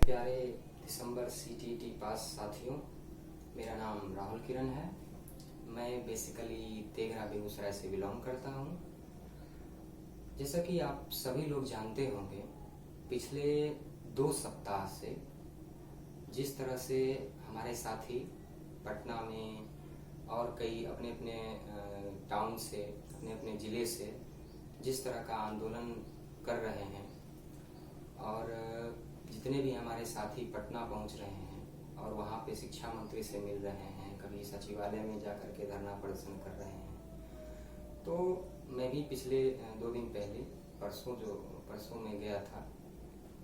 प्यारे दिसंबर सीटीटी पास साथियों, मेरा नाम राहुल किरण है। मैं बेसिकली तेघरा बेगूसराय से बिलोंग करता हूँ। जैसा कि आप सभी लोग जानते होंगे, पिछले 2 सप्ताह से जिस तरह से हमारे साथी पटना में और कई अपने अपने टाउन से, अपने अपने ज़िले से जिस तरह का आंदोलन कर रहे हैं और जितने भी हमारे साथी पटना पहुंच रहे हैं और वहां पे शिक्षा मंत्री से मिल रहे हैं, कभी सचिवालय में जाकर के धरना प्रदर्शन कर रहे हैं। तो मैं भी पिछले 2 दिन पहले परसों में गया था।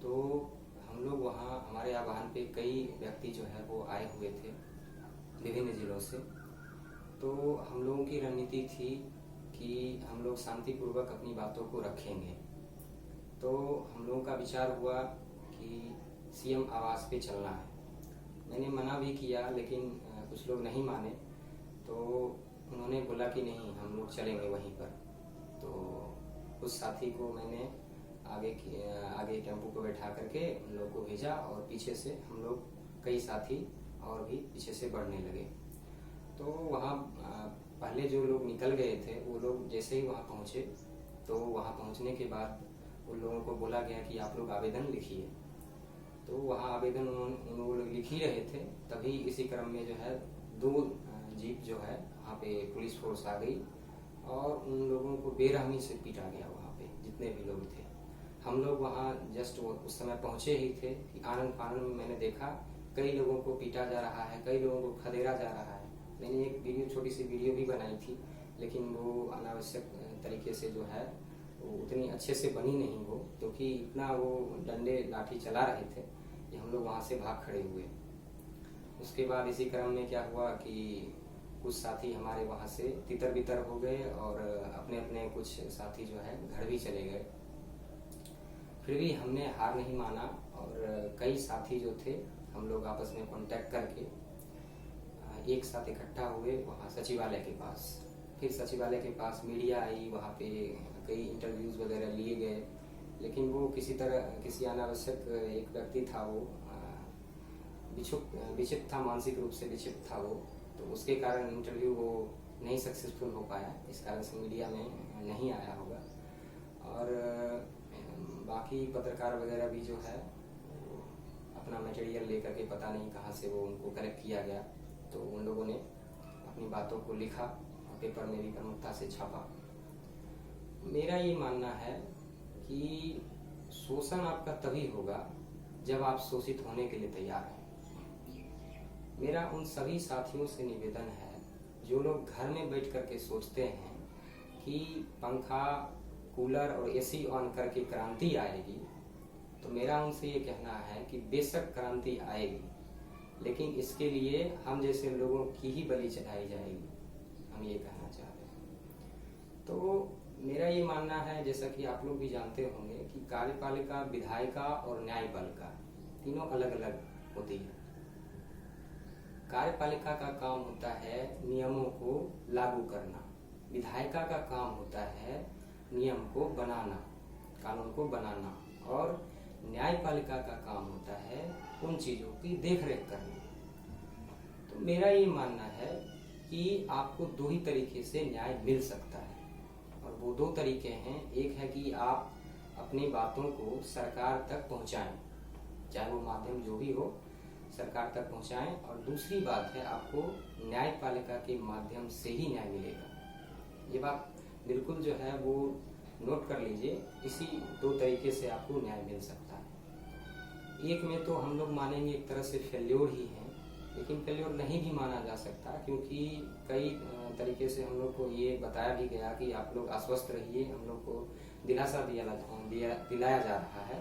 तो हम लोग वहाँ हमारे आह्वान पे कई व्यक्ति जो है वो आए हुए थे विभिन्न जिलों से। तो हम लोगों की रणनीति थी कि हम लोग शांतिपूर्वक अपनी बातों को रखेंगे। तो हम लोगों का विचार हुआ कि सीएम आवास पे चलना है। मैंने मना भी किया, लेकिन कुछ लोग नहीं माने। तो उन्होंने बोला कि नहीं, हम लोग चलेंगे वहीं पर। तो उस साथी को मैंने आगे टेम्पो को बैठा करके उन लोग को भेजा और पीछे से हम लोग कई साथी और भी पीछे से बढ़ने लगे। तो वहाँ पहले जो लोग निकल गए थे वो लोग जैसे ही वहाँ पहुँचे, तो वहाँ पहुँचने के बाद उन लोगों को बोला गया कि आप लोग आवेदन लिखिए। तो वहाँ आवेदन उन लोग लिख ही रहे थे, तभी इसी क्रम में जो है 2 जीप जो है वहाँ पे पुलिस फोर्स आ गई और उन लोगों को बेरहमी से पीटा गया। वहाँ पे जितने भी लोग थे, हम लोग वहाँ जस्ट उस समय पहुँचे ही थे कि आनंद फानंद में मैंने देखा कई लोगों को पीटा जा रहा है, कई लोगों को खदेड़ा जा रहा है। मैंने एक छोटी सी वीडियो भी बनाई थी, लेकिन वो अनावश्यक तरीके से जो है उतनी अच्छे से बनी नहीं वो, क्योंकि इतना वो डंडे लाठी चला रहे थे कि हम लोग वहाँ से भाग खड़े हुए। उसके बाद इसी क्रम में क्या हुआ कि कुछ साथी हमारे वहाँ से तितर बितर हो गए और अपने अपने कुछ साथी जो है घर भी चले गए। फिर भी हमने हार नहीं माना और कई साथी जो थे हम लोग आपस में कांटेक्ट करके एक साथ इकट्ठा हुए वहाँ सचिवालय के पास। फिर सचिवालय के पास मीडिया आई, वहाँ पे कई इंटरव्यूज वगैरह लिए गए, लेकिन वो किसी अनावश्यक एक व्यक्ति था, वो विक्षिप्त था, मानसिक रूप से विक्षिप्त था वो। तो उसके कारण इंटरव्यू वो नहीं सक्सेसफुल हो पाया, इस कारण से मीडिया में नहीं आया होगा। और बाकी पत्रकार वगैरह भी जो है अपना मटेरियल लेकर के पता नहीं कहाँ से वो उनको कलेक्ट किया गया, तो उन लोगों ने अपनी बातों को लिखा और पेपर में भी प्रमुखता से छापा। मेरा ये मानना है कि शोषण आपका तभी होगा जब आप शोषित होने के लिए तैयार हैं। मेरा उन सभी साथियों से निवेदन है जो लोग घर में बैठ करके सोचते हैं कि पंखा, कूलर और एसी ऑन करके क्रांति आएगी, तो मेरा उनसे ये कहना है कि बेशक क्रांति आएगी, लेकिन इसके लिए हम जैसे लोगों की ही बलि चढ़ाई जाएगी। हम ये कहना चाहते हैं। तो मेरा ये मानना है, जैसा कि आप लोग भी जानते होंगे, कि कार्यपालिका, विधायिका और न्यायपालिका तीनों अलग अलग होती है। कार्यपालिका का काम होता है नियमों को लागू करना, विधायिका का काम होता है नियम को बनाना, कानून को बनाना, और न्यायपालिका का काम होता है उन चीजों की देखरेख करना। तो मेरा ये मानना है कि आपको 2 ही तरीके से न्याय मिल सकता है, और वो 2 तरीके हैं। एक है कि आप अपनी बातों को सरकार तक पहुंचाएं, चाहे वो माध्यम जो भी हो, सरकार तक पहुंचाएं। और दूसरी बात है, आपको न्यायपालिका के माध्यम से ही न्याय मिलेगा। ये बात बिल्कुल जो है वो नोट कर लीजिए। इसी 2 तरीके से आपको न्याय मिल सकता है। एक में तो हम लोग मानेंगे एक तरह से फेल्योर ही है, लेकिन फेल्योर नहीं भी माना जा सकता, क्योंकि कई तरीके से हम लोग को ये बताया भी गया कि आप लोग आश्वस्त रहिए। हम लोग को दिलासा दिलाया जा रहा है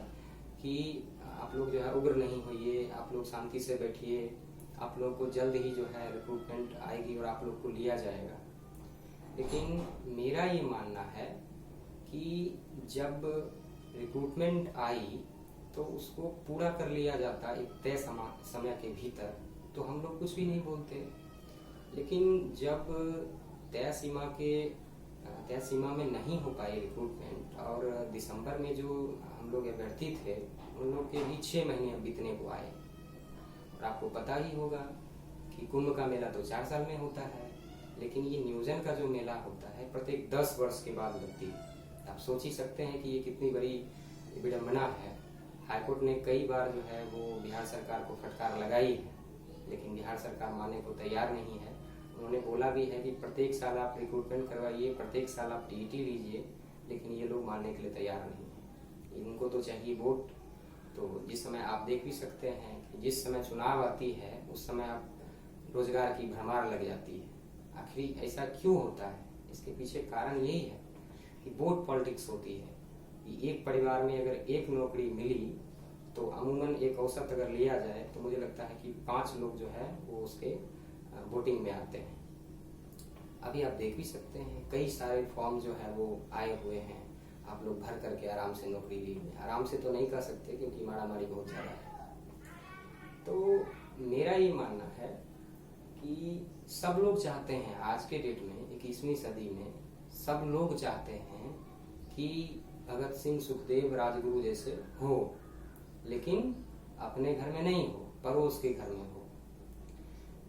कि आप लोग जो है उग्र नहीं होइए, आप लोग शांति से बैठिए, आप लोग को जल्द ही जो है रिक्रूटमेंट आएगी और आप लोग को लिया जाएगा। लेकिन मेरा ये मानना है कि जब रिक्रूटमेंट आई तो उसको पूरा कर लिया जाता एक तय समय के भीतर, तो हम लोग कुछ भी नहीं बोलते। लेकिन जब तय सीमा में नहीं हो पाई रिक्रूटमेंट, और दिसंबर में जो हम लोग अभ्यर्थी थे उन लोग के भी 6 महीने अब बीतने को आए। और आपको पता ही होगा कि कुंभ का मेला तो 4 साल में होता है, लेकिन ये नियोजन का जो मेला होता है प्रत्येक 10 वर्ष के बाद लगती है। आप सोच ही सकते हैं कि ये कितनी बड़ी विडंबना है। हाईकोर्ट ने कई बार जो है वो बिहार सरकार को फटकार लगाई है, लेकिन बिहार सरकार मानने को तैयार नहीं है। उन्होंने बोला भी है कि प्रत्येक साल आप रिक्रूटमेंट करवाइए, प्रत्येक साल आप टीईटी लीजिए, लेकिन ये लोग मानने के लिए तैयार नहीं है। इनको तो चाहिए वोट। तो जिस समय आप देख भी सकते हैं कि जिस समय चुनाव आती है उस समय आप रोजगार की भरमार लग जाती है। आखिर ऐसा क्यों होता है? इसके पीछे कारण यही है कि वोट पॉलिटिक्स होती है कि एक परिवार में अगर एक नौकरी मिली तो अमूमन एक औसत अगर लिया जाए तो मुझे लगता है कि 5 लोग जो है वो उसके वोटिंग में आते हैं। अभी आप देख भी सकते हैं कई सारे फॉर्म जो है वो आए हुए हैं। आप लोग भर करके आराम से नौकरी लीजिए। आराम से तो नहीं कर सकते क्योंकि मारामारी बहुत ज़्यादा है। तो मेरा ये मानना है कि सब लोग चाहते हैं आज के डेट में 21वीं सदी में सब लोग चाहते हैं कि भगत सिंह, सुखदेव, राजगुरु जैसे हो, लेकिन अपने घर में नहीं हो, पड़ोस के घर में हो।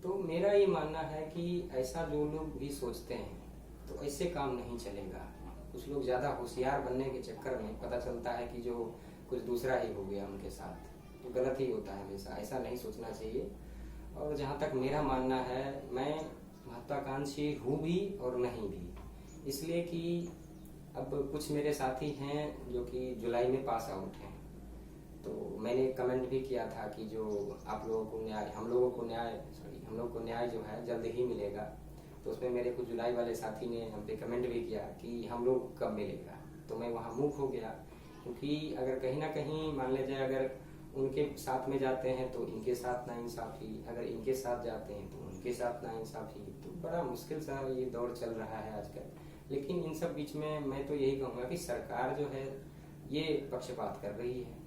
तो मेरा ये मानना है कि ऐसा जो लोग भी सोचते हैं तो ऐसे काम नहीं चलेगा। कुछ लोग ज़्यादा होशियार बनने के चक्कर में पता चलता है कि जो कुछ दूसरा ही हो गया उनके साथ, तो गलत ही होता है हमेशा। ऐसा नहीं सोचना चाहिए। और जहाँ तक मेरा मानना है, मैं महत्वाकांक्षी हूँ भी और नहीं भी, इसलिए कि अब कुछ मेरे साथी हैं जो कि जुलाई में पास आउट हैं। तो मैंने कमेंट भी किया था कि जो आप लोगों को न्याय, हम लोगों को न्याय जो है जल्द ही मिलेगा। तो उसमें मेरे कुछ जुलाई वाले साथी ने हम पे कमेंट भी किया कि हम लोग कब मिलेगा। तो मैं वहाँ मूक हो गया, क्योंकि अगर कहीं ना कहीं मान लीजिए अगर उनके साथ में जाते हैं तो इनके साथ नाइंसाफी, अगर इनके साथ जाते हैं तो उनके साथ नाइंसाफी, तो बड़ा मुश्किल सा ये दौर चल रहा है आजकल। लेकिन इन सब बीच में मैं तो यही कहूँगा कि सरकार जो है ये पक्षपात कर रही है।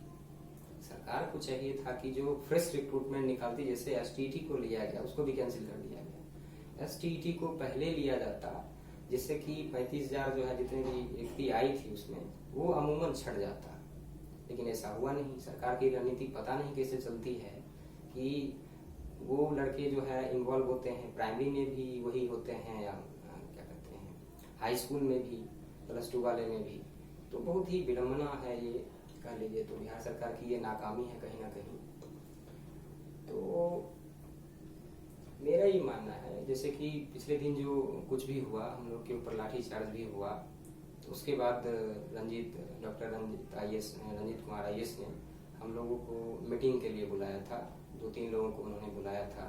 सरकार को चाहिए था कि जो फ्रेश रिक्रूटमेंट निकालती, जैसे एसटीईटी को लिया गया उसको भी कैंसिल कर दिया गया। एसटीईटी को पहले लिया जाता जिससे कि 35,000 जो है जितने भी व्यक्ति आई थी उसमें वो अमूमन छट जाता, लेकिन ऐसा हुआ नहीं। सरकार की रणनीति पता नहीं कैसे चलती है कि वो लड़के जो है इन्वॉल्व होते हैं प्राइमरी में भी वही होते हैं, या क्या कहते हैं हाई स्कूल में भी, +2 वाले में भी। तो बहुत ही विडंबना है ये, कह लीजिए। तो बिहार सरकार की ये नाकामी है कहीं ना कहीं। तो मेरा ये मानना है, जैसे कि पिछले दिन जो कुछ भी हुआ, हम लोग के ऊपर लाठीचार्ज भी हुआ, तो उसके बाद डॉक्टर रंजीत कुमार आईएएस ने हम लोगों को मीटिंग के लिए बुलाया था। 2-3 लोगों को उन्होंने बुलाया था।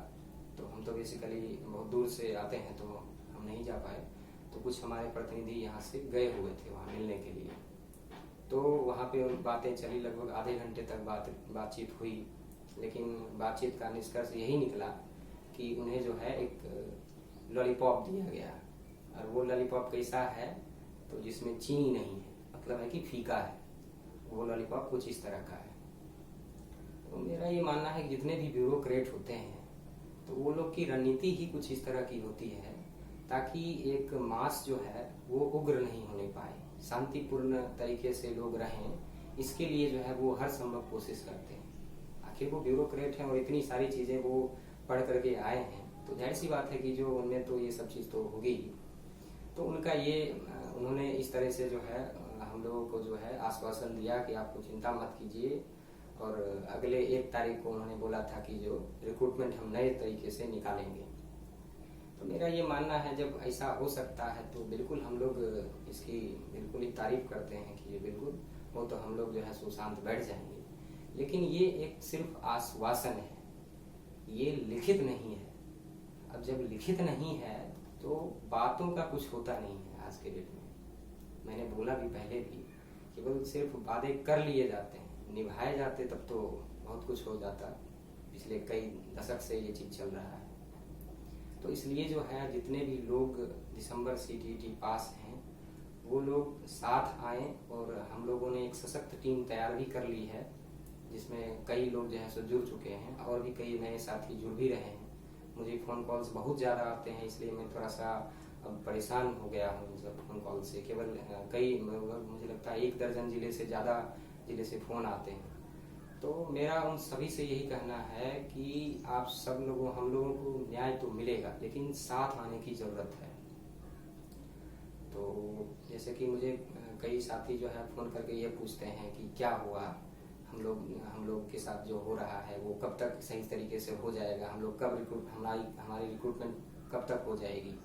तो हम तो बेसिकली बहुत दूर से आते हैं तो हम नहीं जा पाए। तो कुछ हमारे प्रतिनिधि यहाँ से गए हुए थे वहाँ मिलने के लिए। तो वहाँ पे बातें चली, लगभग आधे घंटे तक बातचीत हुई। लेकिन बातचीत का निष्कर्ष यही निकला कि उन्हें जो है एक लॉलीपॉप दिया गया। और वो लॉलीपॉप कैसा है, तो जिसमें चीनी नहीं है, मतलब है कि फीका है। वो लॉलीपॉप कुछ इस तरह का है। तो मेरा ये मानना है कि जितने भी ब्यूरोक्रेट होते हैं तो वो लोग की रणनीति ही कुछ इस तरह की होती है ताकि एक मास जो है वो उग्र नहीं होने पाए, शांतिपूर्ण तरीके से लोग रहें। इसके लिए जो है वो हर संभव कोशिश करते हैं। आखिर वो ब्यूरोक्रेट हैं और इतनी सारी चीज़ें वो पढ़ करके आए हैं, तो जाहिर सी बात है कि जो उनमें तो ये सब चीज़ तो होगी ही। तो उनका ये उन्होंने इस तरह से जो है हम लोगों को जो है आश्वासन दिया कि आपको चिंता मत कीजिए। और अगले 1 तारीख को उन्होंने बोला था कि जो रिक्रूटमेंट हम नए तरीके से निकालेंगे। तो मेरा ये मानना है जब ऐसा हो सकता है तो बिल्कुल हम लोग इसकी बिल्कुल ही तारीफ करते हैं कि ये बिल्कुल हो, तो हम लोग जो है सुशांत बैठ जाएंगे। लेकिन ये एक सिर्फ आश्वासन है, ये लिखित नहीं है। अब जब लिखित नहीं है तो बातों का कुछ होता नहीं है आज के डेट में। मैंने बोला भी पहले भी कि केवल सिर्फ वादे कर लिए जाते हैं, निभाए जाते तब तो बहुत कुछ हो जाता। पिछले कई दशक से ये चीज़ चल रहा है। तो इसलिए जो है जितने भी लोग दिसंबर सीटीईटी पास हैं वो लोग साथ आए। और हम लोगों ने एक सशक्त टीम तैयार भी कर ली है जिसमें कई लोग जो है सो जुड़ चुके हैं और भी कई नए साथी जुड़ भी रहे हैं। मुझे फ़ोन कॉल्स बहुत ज़्यादा आते हैं, इसलिए मैं थोड़ा सा अब परेशान हो गया हूँ इन सब फ़ोन कॉल से। केवल कई मुझे लगता है 1 दर्जन ज़िले से ज़्यादा ज़िले से फ़ोन आते हैं। तो मेरा उन सभी से यही कहना है कि आप सब लोगों हम लोगों को न्याय तो मिलेगा, लेकिन साथ आने की ज़रूरत है। तो जैसे कि मुझे कई साथी जो है फ़ोन करके ये पूछते हैं कि क्या हुआ, हम लोग के साथ जो हो रहा है वो कब तक सही तरीके से हो जाएगा, हम लोग कब हमारी रिक्रूटमेंट कब तक हो जाएगी।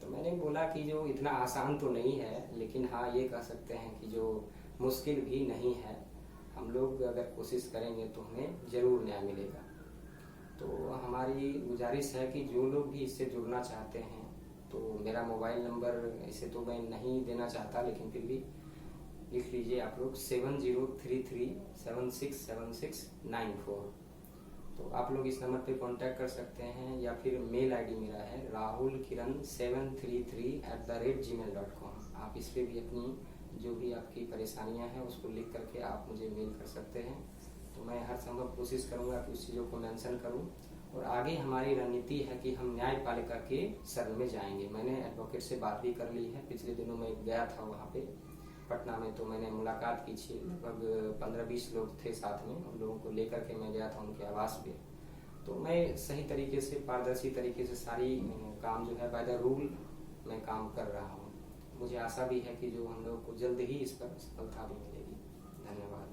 तो मैंने बोला कि जो इतना आसान तो नहीं है, लेकिन हाँ ये कह सकते हैं कि जो मुश्किल भी नहीं है। हम लोग अगर कोशिश करेंगे तो हमें ज़रूर न्याय मिलेगा। तो हमारी गुजारिश है कि जो लोग भी इससे जुड़ना चाहते हैं, तो मेरा मोबाइल नंबर इसे तो मैं नहीं देना चाहता, लेकिन फिर भी लिख लीजिए आप लोग 7033767694। तो आप लोग इस नंबर पे कांटेक्ट कर सकते हैं, या फिर मेल आईडी मेरा है rahulkiran733@gmail.com। आप इस पे भी अपनी जो भी आपकी परेशानियां हैं उसको लिख करके आप मुझे मेल कर सकते हैं। तो मैं हर संभव कोशिश करूंगा कि उस चीज़ों को मेंशन करूं। और आगे हमारी रणनीति है कि हम न्यायपालिका के शरण में जाएंगे। मैंने एडवोकेट से बात भी कर ली है, पिछले दिनों मैं गया था वहाँ पे पटना में, तो मैंने मुलाकात की थी। लगभग 15-20 लोग थे साथ में, उन लोगों को लेकर के मैं गया था उनके आवास पे। तो मैं सही तरीके से, पारदर्शी तरीके से सारी काम जो है बाय द रूल मैं काम कर रहा हूँ। मुझे आशा भी है कि जो हम लोग को जल्द ही इस पर सफलता भी मिलेगी। धन्यवाद।